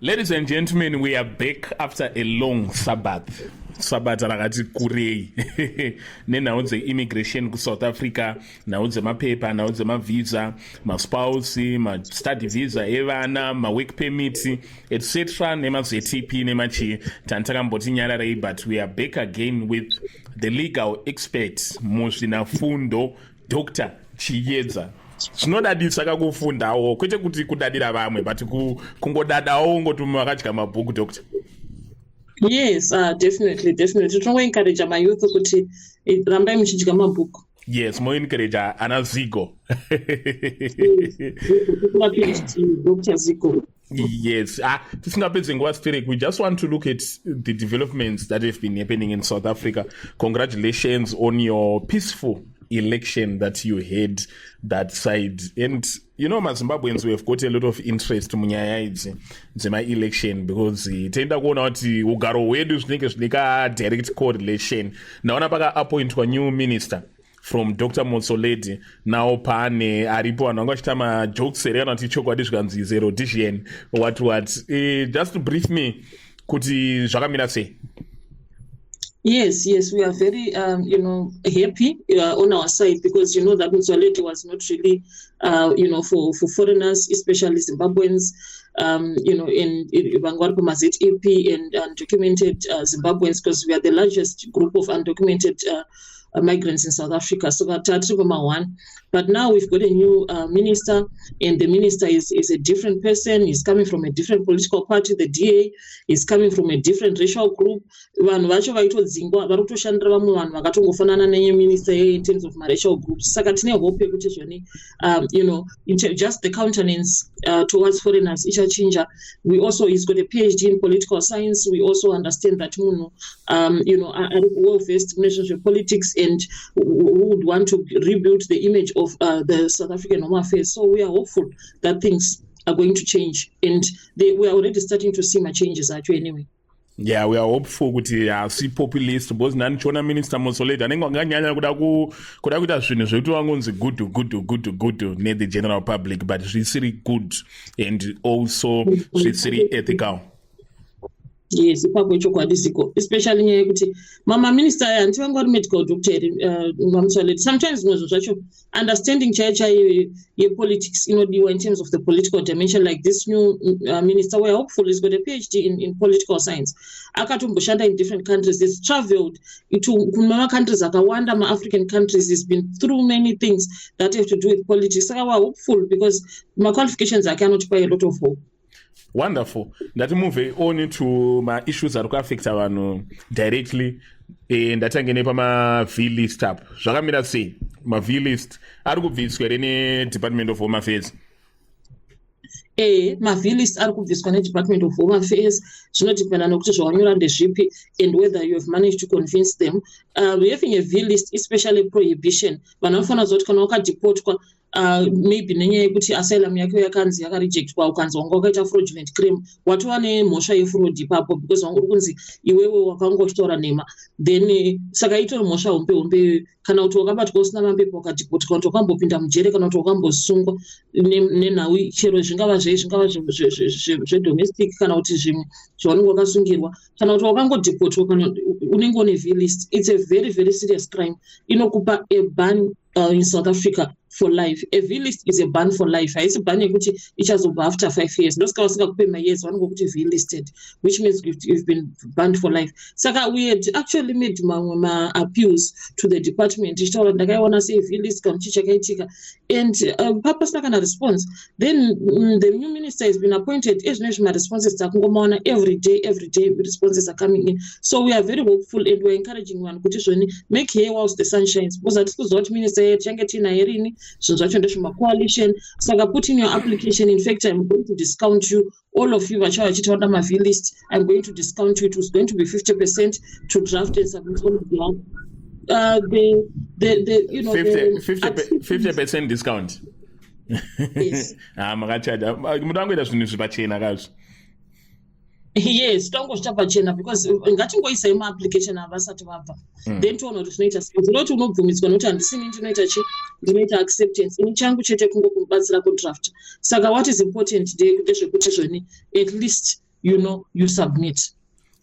Ladies and gentlemen, we are back after a long Sabbath rakati kurei nenhau dze-immigration kuSouth Africa, nhau dzemapepa, nhau dzemavisa, maspouse, mastudy visa evana, mawork permit, etc. nemazve-TP nemachii. Tantakamboti nyararei, but we are back again with the legal expert muzvinafundo, Dr. Chiedza. Zvinodadisa kakufundawo kwete kuti kudadira vamwe but kungodadawo ngoti makadya mabhuku, Doctor. Yes, definitely. Tinongoencourage my youth kuti rambai muchidya mabhuku. Yes, more encourage ana Zigo. Dr. Zigo. Yes, tisingapedzi nguva sitereki. We just want to look at the developments that have been happening in South Africa. Congratulations on your peaceful election that you had that side. And you know, Zimbabweans, we have got a lot of interest munyaya idzi dzema-election because tenda kuona kuti ugaro hwedu zvinenge zvine direct correlation. Naona paka appointwa new minister from Dr. Motsoaledi. Now pane aripo vanhu vanga vachita majokes ere kana kuti chokwadi zvikanzi zero division what just to brief me kuti zvakamira sei. Yes, we are very, happy on our side because that Motsoaledi was not really, for foreigners, especially Zimbabweans, in Bangwari Mazet-EP and undocumented Zimbabweans, because we are the largest group of undocumented migrants in South Africa. So that's number one. But now we've got a new minister, and the minister is a different person. He's coming from a different political party. The DA is coming from a different racial group. Vanhu vacho vaitodzinga vari kutoshandira vamwe vanhu vakatongofanana neminister in terms of racial groups. Saka tine hope yekuti zvoni, just the countenance towards foreigners ichachinja. He's got a PhD in political science. We also understand that munhu, are well-versed in relationship politics and who would want to rebuild the image of the South African Home Affairs. So we are hopeful that things are going to change, and we are already starting to see my changes actually anyway. Yeah, we are hopeful kuti see populist because nanichona minister Motsoaledi anenge anganyanya kuda kuita zvinhu zvekuti vangonzi good ne the general public, but zvisiri good and also zvisiri ethical. Yes, ipapo chokwadi Ziko, especially nyaya yekuti mama minister anti vangu vari medical doctor Motsoaledi. Sometimes zvinhu zvacho understanding chaiyo yepolitics inodiwa in terms of the political dimension. Like this new minister, we are hopeful, he's got a PhD in political science. Akatomboshanda in different countries. He's traveled to countries akawanda, African countries. He's been through many things that have to do with politics. So we are hopeful because my qualifications I cannot buy a lot of hope. Wonderful. That move on to my issues that affect vanhu directly. Ndatangene pama V-list up. Zvakamira sei? Ma V-list ari kubviswa ere neDepartment of Home Affairs. Ma V-list ari kubviswa neDepartment of Home Affairs. Zvinodependa nokuti zvawanyora ndezvipi and whether you have managed to convince them. Having a V-list, especially prohibition, vanhu vanofanira kuti kana wakadeportwa maybe nenyaya yekuti asylum yako yakanzi yakarejectwa ukanzi wanga wakaita fraudulent claim, watova nemhosva yefraud ipapo because wanga uri kunzi iwewe wakangotora nhema, then saka itori mhosva hombe kana kuti wakabatwa usina mapepa ukadeportwa kuti wakambopinda mujere kana kuti wakambosungwa nenhau chero zvingava zvedomestic kana kuti zvimwe zvaunenge wakasungirwa kana kuti wakangodeportwa kana unenge une V-list. It's a very, very serious crime. Inokupa a ban in South Africa for life. A V-list is a ban for life. Haisi ban yekuti ichazobva after 5 years. Ndosaka vasingakupe ma-years vanongokuti V-listed, which means you've been banned for life. Saka we had actually made ma-appeals to the department. Ichitaura ndakaiona sei V-list kana chichakaitika, and papasina kana response. Then the new minister has been appointed. Ezvinezvi ma-responses takungomaona every day responses are coming in. So we are very hopeful and we are encouraging vanhu kuti zvoni make hay whilst the sun shines. Because hatisi kuziva kuti minister yedu change tinaye rini, zvinhu zvacho ndezvema-coalition. Saka put in your application. In fact, I'm going to discount you. All of you vachava vachitaura ma-V-list, I'm going to discount you. It was going to be 50% to draft and submit all of the 50% discount. Yes. Makachaja muda wangoita zvinhu zvipachena kazvo. Yes, tongosvita pachena because ngatingoisai ma-application avasati vabva, then toona kuti zvinoita sei. Ndinoti unobvumidzwa nokuti handisini ndinoita chi, ndinoita acceptance. Ini changu chete kungokubatsira kudraft. Saka what is important ndezvekuti zvoni at least you submit.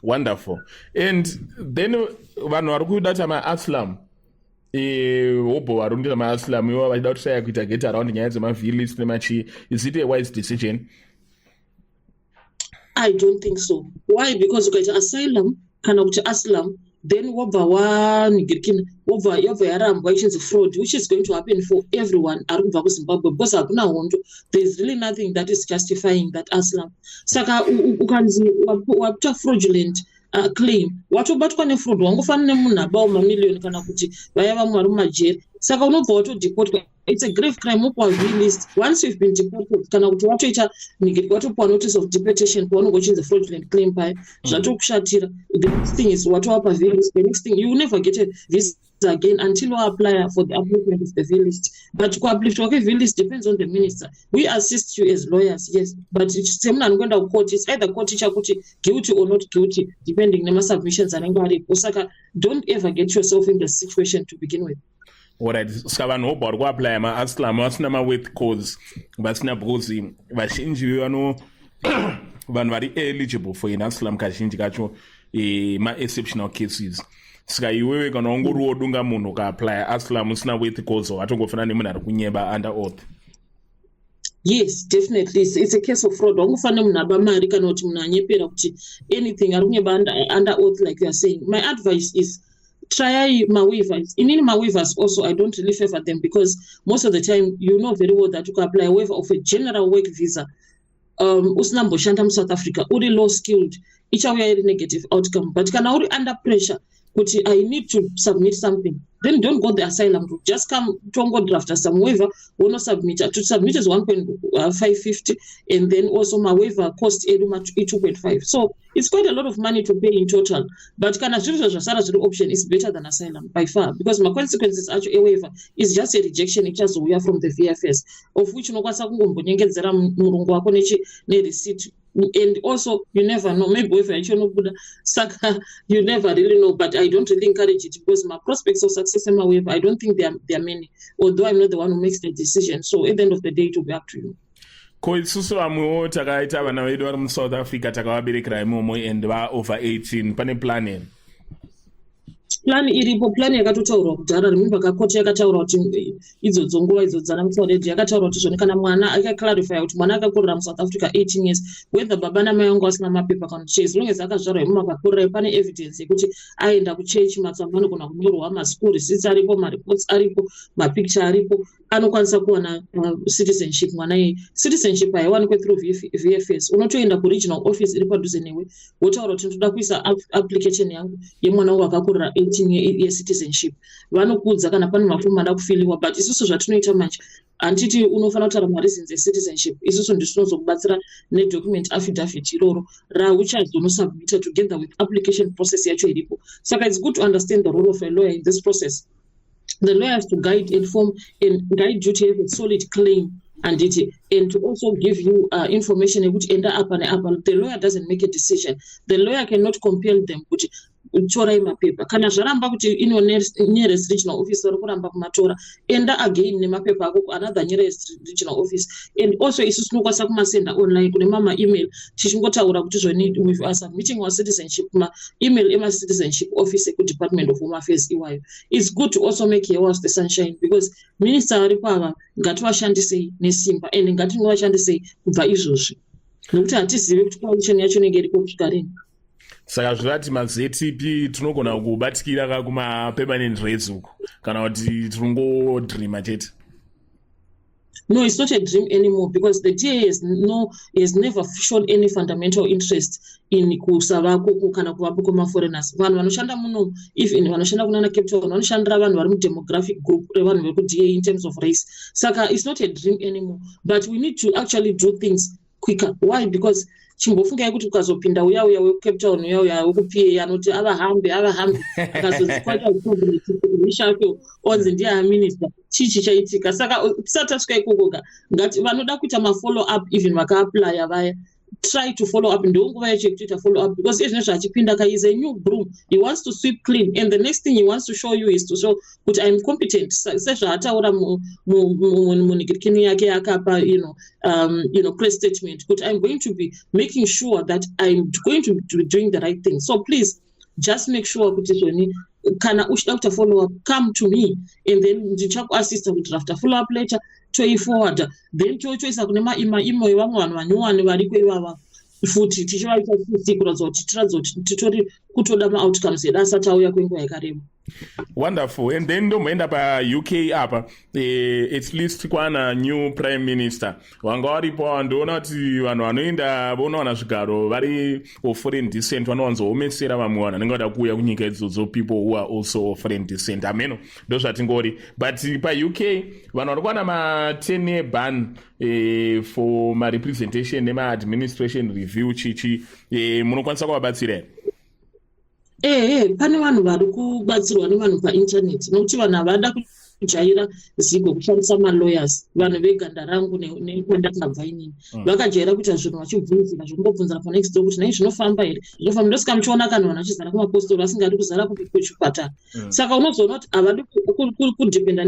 Wonderful. And then vanhu vari kudata maaslam hobho vari kundita maaslam ivo vachida kushaya kuita get around nyaya dzemavlist nemachi. Is it a wise decision? I don't think so. Why? Because ukaita asylum kana kuti asylum, then wobva wanigirikina wobva yobva yarambwa ichinzi fraud, which is going to happen for everyone ari kubva kuZimbabwe, because hakuna hondo. There is really nothing that is justifying that asylum. Saka ukanzi wapta fraudulent claim, watobatwa nefraud, wangofanana nemunhu abawo mamiliyoni kana kuti vaya vamwe vari mumajeri. Saka unobva watodepotwa. It's a grave crime. List. Once you've been deported, kana kuti watoita nigirika watopuwa notice of deportation pawanongochinzi fraudulent claim paya, zvatokushatira. The next thing is watowapa V-list. The next thing, you will never get a visa again until you apply for the upliftment of the V-list. But to uplift your V-list depends on the minister. We assist you as lawyers, yes, but it's same anoenda kucourt. It's either court ichakuti guilty or not guilty, depending on the submissions anenge aripo. Saka don't ever get yourself in the situation to begin with. Alright, saka vanhu hobva vari kuapply maaslam vasina ma-worth cause, vasina because vazhinji vanhu vari eligible for an asylum kazhinji kacho ma-exceptional cases. Saka iwewe kana ungoriwo dunga munhu ukaapply asylum usina worth cause watongofanana nemunhu ari kunyeba under oath. Yes, definitely. It's a case of fraud. Wangofanana munhu aba mari kana kuti munhu anyepera kuti anything ari kunyeba under oath like you are saying. My advice is try ma-waivers. In ma-waivers also, I don't really favor them because most of the time, you know very well that you can apply a waiver of a general work visa. Usina mboshanda mu South Africa, uri low skilled, ichauya iri negative outcome. But kana uri under pressure, kuti I need to submit something, then don't go the asylum route. Just come tongo draft some waiver, wono submit. To submit is 1.550, and then also my waiver cost 2.5. So it's quite a lot of money to pay in total. But kana the option is better than asylum by far, because my consequences actually a waiver is just a rejection. It just we are from the VFS, of which unokwasa kungombonyengedzera murungu wako ne receipt. And also, you never know. Maybe if you never really know. But I don't really encourage it because my prospects of success in my waiver, I don't think there are many. Although I'm not the one who makes the decision. So at the end of the day, it will be up to you. Isusu vamwewo takaita vana vedu vari muSouth Africa takavaberekera imomo and va over 18 pane plan iripo, plan yakatotaurwa kudhara. Remember kakoti yakataura kuti idzodzo nguva idzodzo dzana mutsauredi yakataura kuti zvone kana mwana akaclarify kuti mwana akakurira muSouth Africa 18 years, whether baba namai vangu vasina mapepa kana kuti as long as akazvarwa imomo akakurira, pane evidence yekuti aenda kuchechi, matsamba anogona kunyorwa, maschool receipts aripo, mareports aripo, mapicture aripo, anokwanisa kuwana citizenship. Mwana iyi citizenship haiwanikwe through VFS. Unotoenda kuregional office iri padhuze newe wotaura kuti ndoda kuisa application yangu yemwana wangu akakurira 18 ye-citizenship. Vanokudza kana pane mafomu ada kufiliwa, but isusu zvatinoita manje handiti unofanira kutaura mareasons e-citizenship. Isusu ndisinozokubatsira nedocument affidavit iroro rauchazonosubmita together with application process yacho iripo. Saka it's good to understand the role of a lawyer in this process. The lawyer has to guide, inform, and guide you to have a solid claim and to also give you information which end up and up. The lawyer doesn't make a decision. The lawyer cannot compel them. Chorai mapepa kana zvaramba kuti ino nearest regional office vari kuramba kumatora, enda again nemapepa ako another nearest regional office. And also isusu tinokwanisa kumasenda online kune mama email tichingotaura kuti zvoni we are submitting our citizenship kuma email ema-citizenship office ku-Department of Home Affairs iwayo. It's good to also make your house the sunshine, because minister aripo ava ngativashandisei nesimba and ngativashandisei kubva izvozvi, nokuti hatizivi kuti coalition yacho inenge iripo kusvika rini. Saka zvati ma-ZTP tinogona kubatikira kuma-permanent rates uku kana kuti tinongodreama chete? No, it's not a dream anymore, because the DA has never shown any fundamental interest in kusavako kana kuvapo kwema-foreigners. Vanhu vanoshanda muno, even vanoshanda kunana Cape Town, vanoshandira vanhu vari mu-demographic group revanhu vari ku-DA in terms of race. Saka it's not a dream anymore, but we need to actually do things quicker. Why? Because chimbofungai kuti ukazopinda uya weCape Town uya wekuPA anoti avahambe akazozikwata mishako onzi ndiye minister chichi chaitika. Saka tisati tasvika ikoko ngati vanoda kuita ma-follow up even vakaaplya vaya try to follow up. Don't go follow up because is a new broom. He wants to sweep clean, and the next thing he wants to show you is to show that I'm competent. Press statement. But I'm going to be making sure that I'm going to be doing the right thing. So please, just make sure kana uchida follow up, come to me, and then assist with draft a follow up letter to forward. Then choice kunema imo vamwe vari kwevava futi tichivaita sikura titori kutoda ma-outcomes edu asati auya kwenguva yakareba. Wonderful. And then ndomoenda pa-UK apa at least kwana new prime minister wanga varipo ndoona kuti vanhu vanoenda vonowana zvigaro vari foreign descent vanowanzoomesera vamwe vanhu vanenge vada kuuya kunyika idzodzo, people who are also foreign descent. Ameno ndo zvatingori, but pa-UK vanhu vari kuwana ma-10 year ban for ma-representation nema-administration review chichi munokwanisa kuvabatsira here? Pane vanhu vari kubatsirwa nevanhu painternet nokuti vanhu havada kujaira zigo kushandisa malawyers. Vanhu veganda rangu nekwandakabva inini vakajaira kuita zvinhu vachibvunzira zvokungobvunzira panext door kuti nai zvinofamba here, zvinofamba. Ndosika muchiona kana vanhu vachizara kumapostori vasingadi kuzara kuchipatara. Saka unozoona kuti havadi kudhependa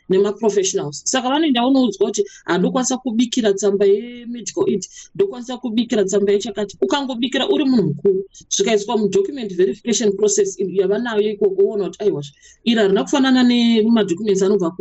nemaprofessionals. Saka vanoenda unoudzwa kuti handokwanisa kubikira tsamba yemedical aid, ndokwanisa kubikira tsamba yechakati. Ukangobikira uri munhu mukuru zvikaiswa mudocument verification process yavanayo ikoko uona kuti aiwa iri harina kufanana nemadocuments anobva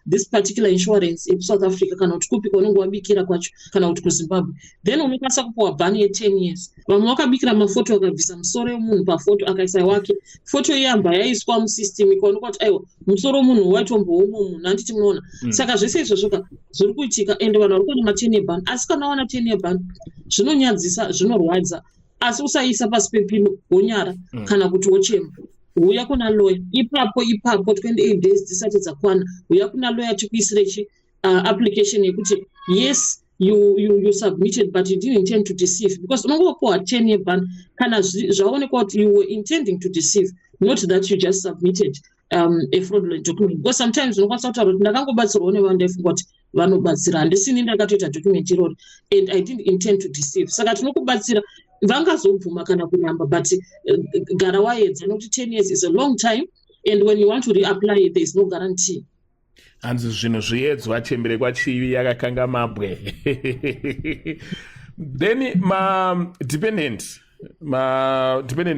this particular insurance South Africa kana kuti kupi kwaunenge wabikira kwacho kana kuti kuZimbabwe, then unokwanisa kupiwa ban ye10 years. Vamwe wakabikira mafoto akabvisa musoro wemunhu pafoto akaisa wake, foto iyamba yaiswa musystem ikaonekwa kuti aiwa musoro wemunhu waitombowo munhu handiti munoona. Saka zvese izvozvo zviri kuitika ende vanhu vari kuwana ma10 year ban, asi kana wana 10 year ban zvinonyadzisa, zvinorwadza, asi usaisa pasi pepino gonyara kana kuti wochema. Uya kuna lawyer ipapo 28 days dzisati dzakwana, uya kuna lawyer tikuisire application yekuti yes you submitted but you didn't intend to deceive, because unongopiwa 10 year ban kana zvaonekwa kuti you were intending to deceive, not that you just submitted a fraudulent document. Because sometimes unokwanisa kutaura kuti ndakangobatsirwa nevanhu ndaifunga kuti vanobatsira, handisini ndakatoita document iroro and I didn't intend to deceive. Saka tinokubatsira vangazobvuma kana kuramba, but gara waedza nokuti 10 years is a long time, and when you want to reapply there is no guarantee. Hanzi zvinhu zviedzwa chembere kwachivi yakakanga mabwe. Then dependent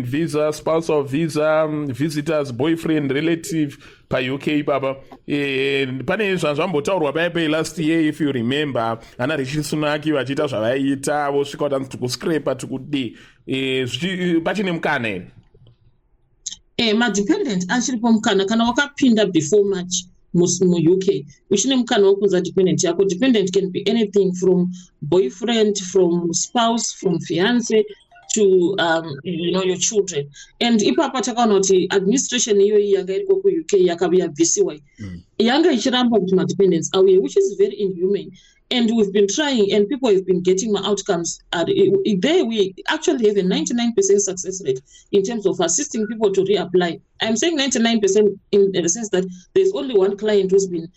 visa, spousal visa, visitors, boyfriend, relative pa-UK papa. Pane zvambotaurwa paipai last year if you remember, ana Rishi Sunak vachiita zvavaiita vosvika kuti tukuscrapa tukudi pachine mukana here. Madependent achiripo mukana kana wakapinda before March mu-UK uchine mukana wokunza dependent yako. Dependent can be anything from boyfriend, from spouse, from fiance to your children. And ipapa takaona kuti administration iyoyi yanga iriko ku-UK yakabvisiwa yanga ichiramba kuti madependents auye, which is very inhumane. And we've been trying, and people have been getting my outcomes. There we actually have a 99% success rate in terms of assisting people to reapply. I'm saying 99% in the sense that there's only one client who's been,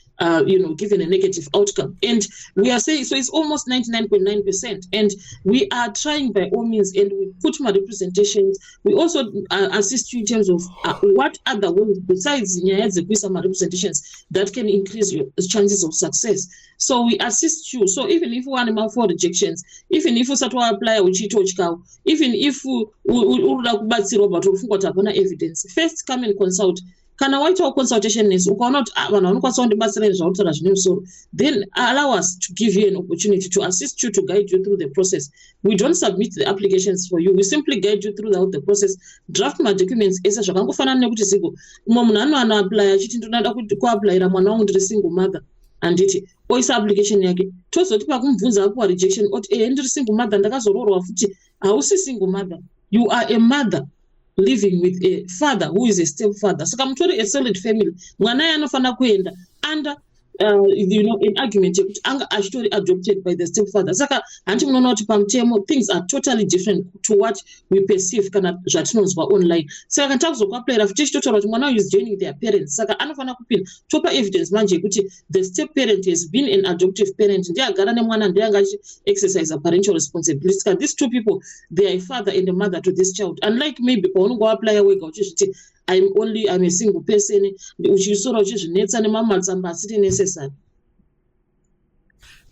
given a negative outcome. And we are saying, so it's almost 99.9%. And we are trying by all means, and we put my representations. We also assist you in terms of what other ways besides my representations that can increase your chances of success. So we assist you. So even if you want for rejections, even if you start to apply even if you evidence, first come and consult. Kana waita consultation is ukaona kuti vanhu vanokwanisa kundibatsira nezvautaura zvine musoro, then allow us to give you an opportunity to assist you, to guide you through the process. We don't submit the applications for you, we simply guide you throughout the process. Draft my documents ese zvakangofanana nekuti sigo umwe munhu anoapply achiti ndinoda kuapplyira mwana wangu ndiri single mother, anditi oisa application yake tozoti pakumubvunza apuwa rejection oti ndiri single mother, ndakazoroorwa futi. Hausi single mother, you are a mother living with a father who is a stepfather. Saka mutori a solid family. Mwana anofanira kuenda under an argument yekuti anga achitori adopted by the stepfather. Saka hanti munoona kuti pamutemo things are totally different to what we perceive kana zvatinonzwa online. Saka kana takuzokuaplayira futi tichitotaura kuti mwana uyu is joining their parents. Saka anofanira kupinda topa evidence manje yekuti the step parent has been an adoptive parent, ndiye agara nemwana, ndiye anga exercise a parental responsibility. Saka these two people, they are a father and a mother to this child. Unlike maybe paunongoaplaya wega uchizviti I'm a single person, uchisora uchizvinetsa nemamatsamba asiri necessary.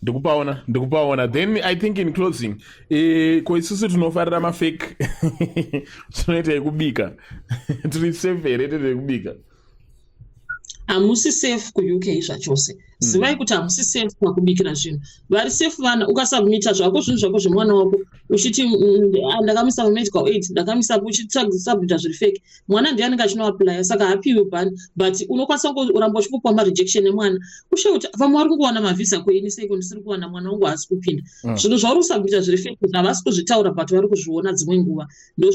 Ndikupaona. Then I think in closing, ko isusu tinofarira mafake tinoita ekubika tiri safe here tiri ekubika. Hamusi safe kuUK zvachose. Zivai kuti hamusi safe pakubikira zvinhu. Vari safe vana ukasubmita zvako zvinhu zvako zvemwana wako uchiti ndakamisa medical aid, ndakamisa uchisubmita zviri fake. Mwana ndiye anenge achinoapply, saka hapiwi ban, but unokwanisa kuramba uchikupa rejection nemwana. Ushe kuti vamwe vari kungowana mavisa kweini sei ndisiri kuwana mwana wangu haasi kupinda. Zvinhu zvauri kusubmita zviri fake havasi kuzvitaura but vari kuzviona dzimwe nguva. Ndo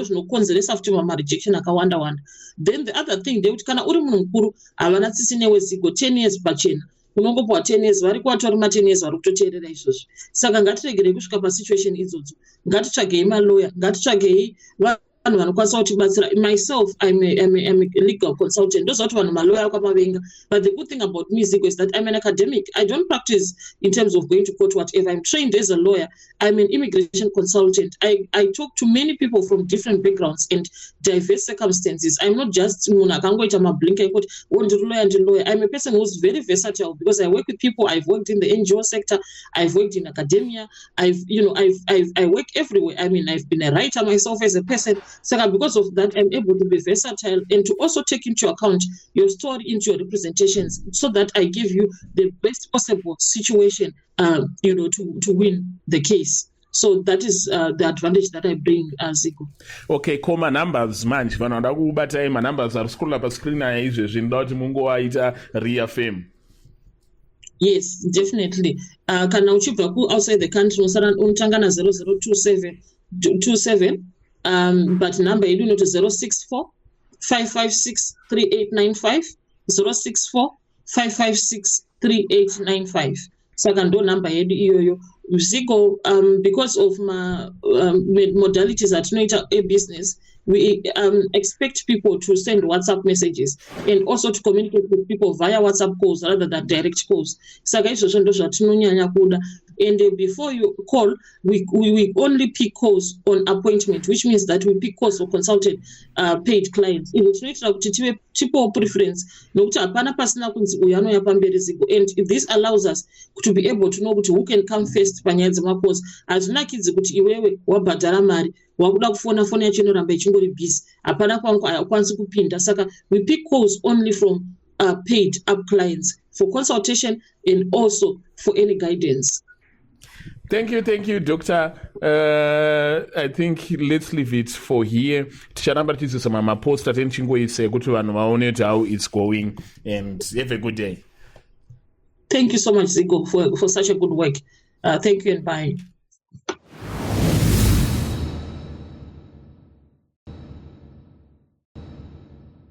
zvinokonzeresa futi rejection akawanda wanda. Then the other thing ndeyekuti kana uri munhu mukuru havana tsitsi newe zigo 10 years pachena unongopiwa 10 years, vari kuvatori ma 10 years vari kutoteerera izvozvo. Saka ngatiregerei kusvika pasituation idzodzo, ngatitsvagei malawyer, ngatitsvagei vanhu vanokwanisa kutibatsira. Myself, I'm a legal consultant. Ndoziva kuti vanhu malawyer kwamavenga, but the good thing about me Zigo is that I'm an academic. I don't practice in terms of going to court whatever. I'm trained as a lawyer. I'm an immigration consultant. I talk to many people from different backgrounds and diverse circumstances. I'm not just munhu akangoita mablinka ekuti ndiri lawyer. I'm a person who's very versatile because I work with people. I've worked in the NGO sector. I've worked in academia. I work everywhere. I mean, I've been a writer myself as a person. So because of that, I'm able to be versatile and to also take into account your story into your representations so that I give you the best possible situation, to win the case. So that is the advantage that I bring, Zigo. Okay, koma numbers manje vanoda kubata numbers ari scroll pa screen aya izvezvi ndoda kuti mungowaita reaffirm. Yes, definitely. Kana uchibva outside the country unotanga na 0027. But number yedu inoto 064 556 3895 064 556 3895. Saka ndo number yedu iyoyo. Zigo, because of my modalities atinoita a business, we expect people to send WhatsApp messages and also to communicate with people via WhatsApp calls rather than direct calls. Saka izvozvo ndo zvatinonyanya kuda. And before you call, we only pick calls on appointment, which means that we pick calls for consulted paid clients. Tinoitira kuti tipewo preference nokuti hapana pasina kunzi uyu anouya pamberi Zigo. And this allows us to be able to know kuti who can come first panyaya dzemacalls. Hazvinakidzi kuti iwewe wabhadhara mari wakuda kufona foni yacho inoramba ichingori busy, hapana kwangu hakwanisi kupinda. Saka we pick calls only from paid up clients for consultation and also for any guidance. Thank you, Doctor. I think let's leave it for here. Ticharamba tichisa mapost atenichingoise kuti vanhu vaone how it's going, and have a good day. Thank you so much, Zigo, for such a good work. Thank you and bye.